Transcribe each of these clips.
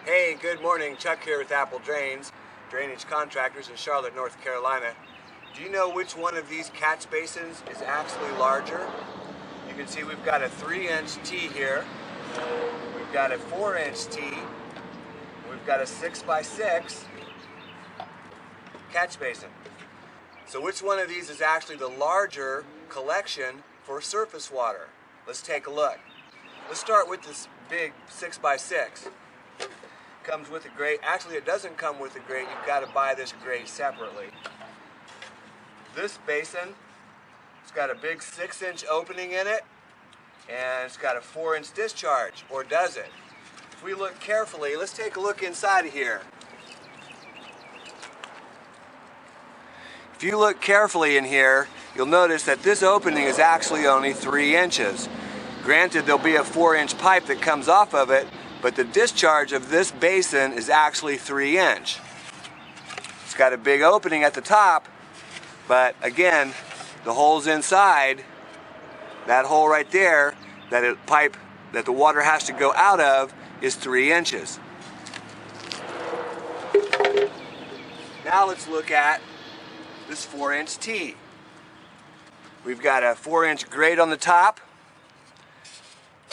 Hey, good morning. Chuck here with Apple Drains, Drainage Contractors in Charlotte, North Carolina. Do you know which one of these catch basins is actually larger? You can see we've got a 3-inch T here, we've got a 4-inch T, we've got a 6x6 catch basin. So which one of these is actually the larger collection for surface water? Let's take a look. Let's start with this big 6x6. Comes with a grate. Actually, it doesn't come with a grate. You've got to buy this grate separately. This basin, it's got a big 6-inch opening in it, and it's got a 4-inch discharge, or does it? If we look carefully, let's take a look inside of here. If you look carefully in here, you'll notice that this opening is actually only 3 inches. Granted, there'll be a 4-inch pipe that comes off of it, but the discharge of this basin is actually 3-inch. It's got a big opening at the top, but again, the holes inside, that hole right there, that pipe that the water has to go out of, is 3 inches. Now let's look at this 4-inch T. We've got a 4-inch grate on the top.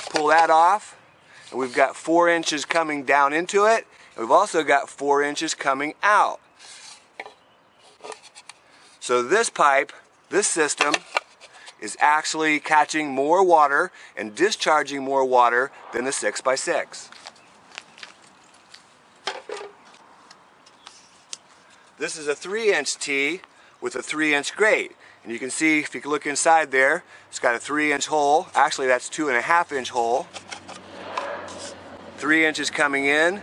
Pull that off. And we've got 4 inches coming down into it. And we've also got 4 inches coming out. So this pipe, this system, is actually catching more water and discharging more water than the 6x6. This is a 3-inch T with a 3-inch grate. And you can see, if you can look inside there, it's got a 3-inch hole. Actually, that's 2.5-inch hole. 3 inches coming in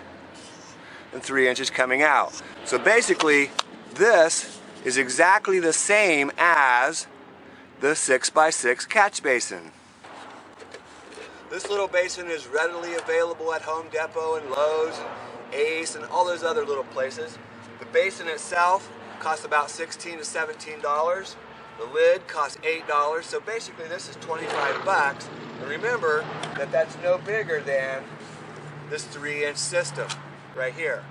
and 3 inches coming out. So basically, this is exactly the same as the 6x6 catch basin. This little basin is readily available at Home Depot and Lowe's and Ace and all those other little places. The basin itself costs about $16 to $17. The lid costs $8. So basically, this is 25 bucks. And remember that that's no bigger than this 3-inch system right here.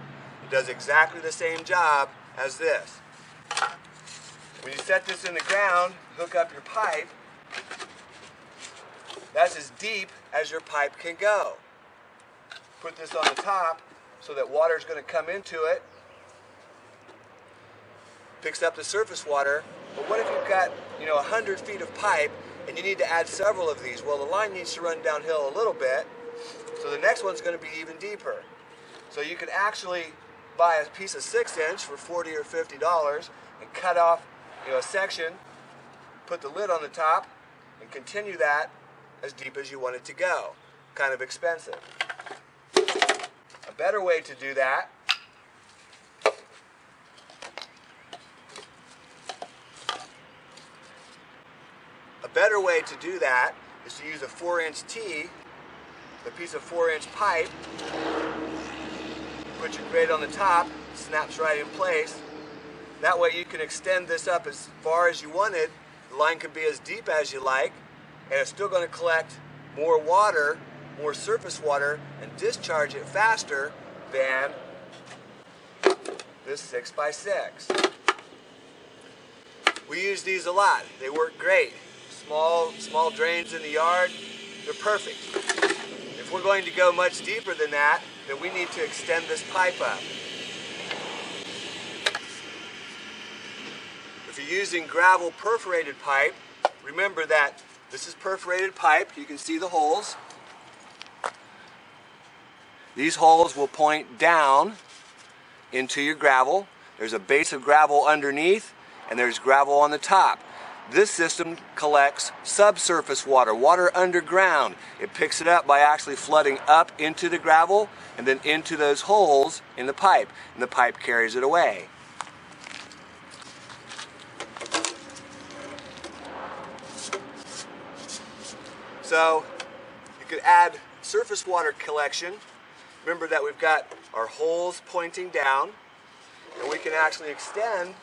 It does exactly the same job as this. When you set this in the ground, hook up your pipe, that's as deep as your pipe can go. Put this on the top so that water is going to come into it, picks up the surface water. But what if you've got 100 feet of pipe and you need to add several of these? Well, the line needs to run downhill a little bit. So the next one's going to be even deeper. So you could actually buy a piece of 6-inch for $40 or $50 and cut off a section, put the lid on the top, and continue that as deep as you want it to go. Kind of expensive. A better way to do that is to use a 4-inch T, a piece of 4-inch pipe, put your grate on the top, snaps right in place. That way you can extend this up as far as you wanted. The line can be as deep as you like, and it's still going to collect more water, more surface water, and discharge it faster than this 6x6. We use these a lot. They work great. Small drains in the yard, they're perfect. If we're going to go much deeper than that, then we need to extend this pipe up. If you're using gravel perforated pipe, remember that this is perforated pipe. You can see the holes. These holes will point down into your gravel. There's a base of gravel underneath, and there's gravel on the top. This system collects subsurface water, water underground. It picks it up by actually flooding up into the gravel and then into those holes in the pipe, and the pipe carries it away. So you could add surface water collection. Remember that we've got our holes pointing down, and we can actually extend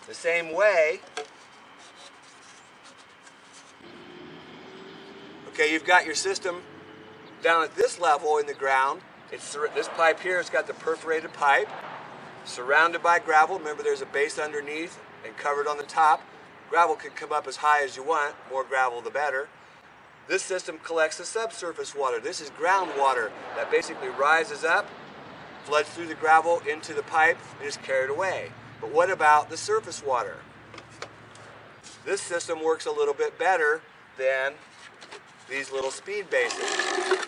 the same way. Okay, you've got your system down at this level in the ground, This pipe here has got the perforated pipe, surrounded by gravel. Remember, there's a base underneath and covered on the top. Gravel can come up as high as you want. More gravel, the better. This system collects the subsurface water. This is groundwater that basically rises up, floods through the gravel into the pipe, and is carried away. But what about the surface water? This system works a little bit better than these little speed basins.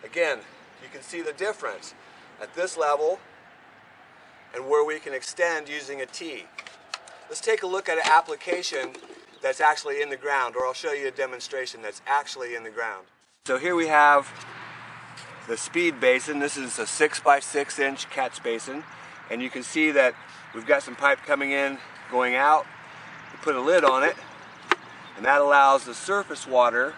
Again, you can see the difference at this level and where we can extend using a T. Let's take a look at an application that's actually in the ground, or I'll show you a demonstration that's actually in the ground. So here we have the speed basin. This is a 6 by 6 inch catch basin, and you can see that we've got some pipe coming in, going out. We put a lid on it, and that allows the surface water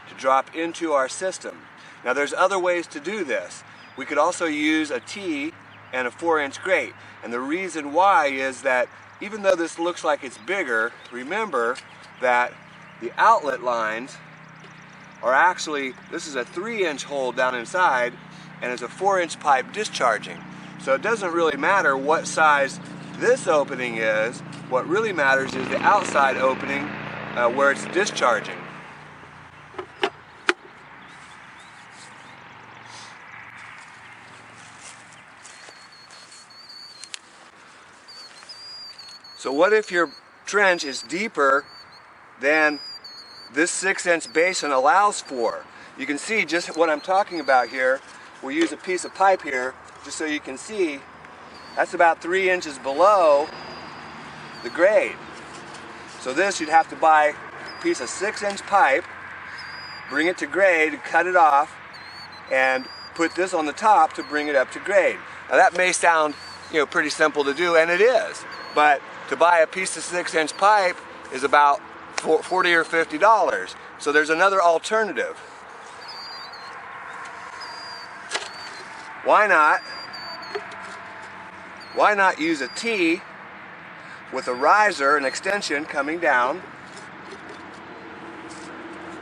to drop into our system. Now there's other ways to do this. We could also use a T and a 4-inch grate, and the reason why is that even though this looks like it's bigger, remember that the outlet lines are actually, this is a 3-inch hole down inside, and it's a 4-inch pipe discharging. So it doesn't really matter what size this opening is. What really matters is the outside opening where it's discharging. So what if your trench is deeper than this 6-inch basin allows for? You can see just what I'm talking about here. We'll use a piece of pipe here just so you can see. That's about 3 inches below the grade. So this, you'd have to buy a piece of 6-inch pipe, bring it to grade, cut it off, and put this on the top to bring it up to grade. Now that may sound, pretty simple to do, and it is, but to buy a piece of 6-inch pipe is about $40 or $50. So there's another alternative. Why not use a T with a riser, an extension coming down,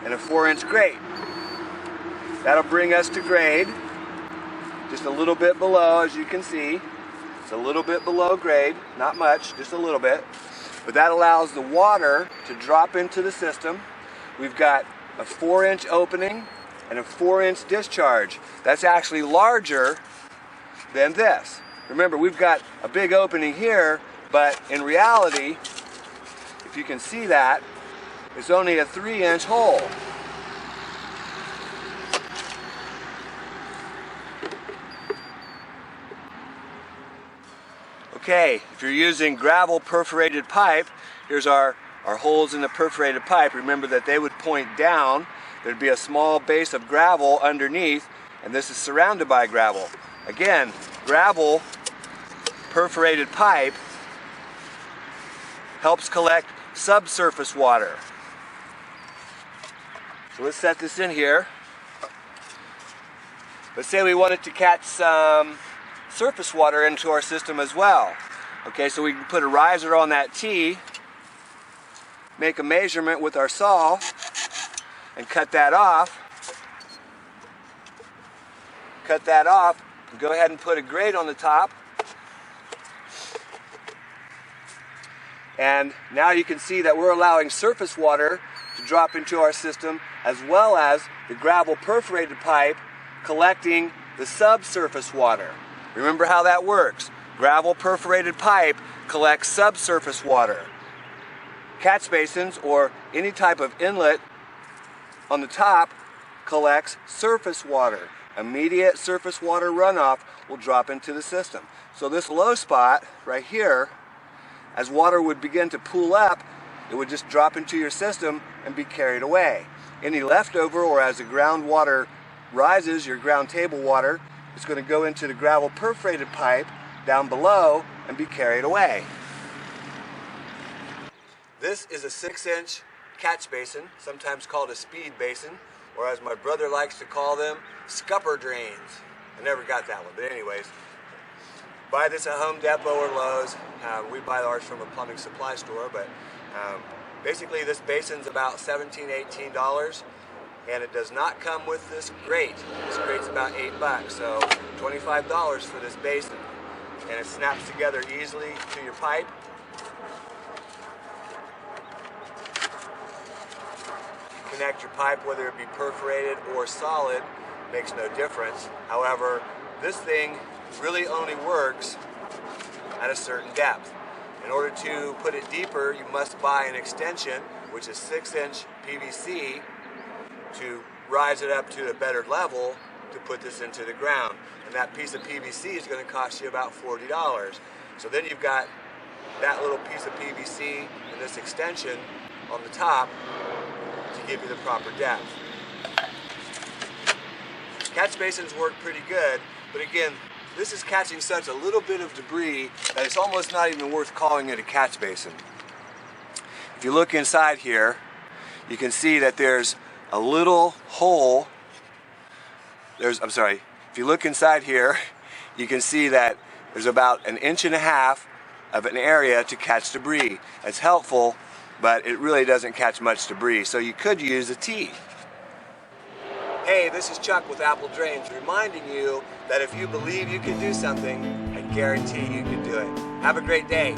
and a 4-inch grate? That'll bring us to grade, just a little bit below, as you can see. It's a little bit below grade, not much, just a little bit. But that allows the water to drop into the system. We've got a 4-inch opening and a 4-inch discharge. That's actually larger than this. Remember, we've got a big opening here, but in reality, if you can see that, it's only a 3-inch hole. Okay, if you're using gravel perforated pipe, here's our holes in the perforated pipe. Remember that they would point down. There'd be a small base of gravel underneath, and this is surrounded by gravel. Again, gravel perforated pipe helps collect subsurface water. So let's set this in here. Let's say we wanted to catch some surface water into our system as well. Okay, so we can put a riser on that T, make a measurement with our saw, and cut that off. Cut that off, and go ahead and put a grate on the top. And now you can see that we're allowing surface water to drop into our system, as well as the gravel perforated pipe collecting the subsurface water. Remember how that works. Gravel perforated pipe collects subsurface water. Catch basins, or any type of inlet on the top, collects surface water. Immediate surface water runoff will drop into the system. So this low spot right here, as water would begin to pool up, it would just drop into your system and be carried away. Any leftover, or as the groundwater rises, your ground table water, it's going to go into the gravel perforated pipe down below and be carried away. This is a 6-inch catch basin, sometimes called a speed basin, or as my brother likes to call them, scupper drains. I never got that one, but anyways. Buy this at Home Depot or Lowe's. We buy ours from a plumbing supply store, but basically this basin's about $17, $18. and it does not come with this grate. This grate's about $8, so $25 for this basin. And it snaps together easily to your pipe. Connect your pipe, whether it be perforated or solid, makes no difference. However, this thing really only works at a certain depth. In order to put it deeper, you must buy an extension, which is 6-inch PVC, to rise it up to a better level to put this into the ground. And that piece of PVC is going to cost you about $40. So then you've got that little piece of PVC and this extension on the top to give you the proper depth. Catch basins work pretty good, but again, this is catching such a little bit of debris that it's almost not even worth calling it a catch basin. If you look inside here, you can see that there's a little hole. If you look inside here, you can see that there's about 1.5 inches of an area to catch debris. It's helpful, but it really doesn't catch much debris, so you could use a T. Hey, this is Chuck with Apple Drains, reminding you that if you believe you can do something, I guarantee you can do it. Have a great day.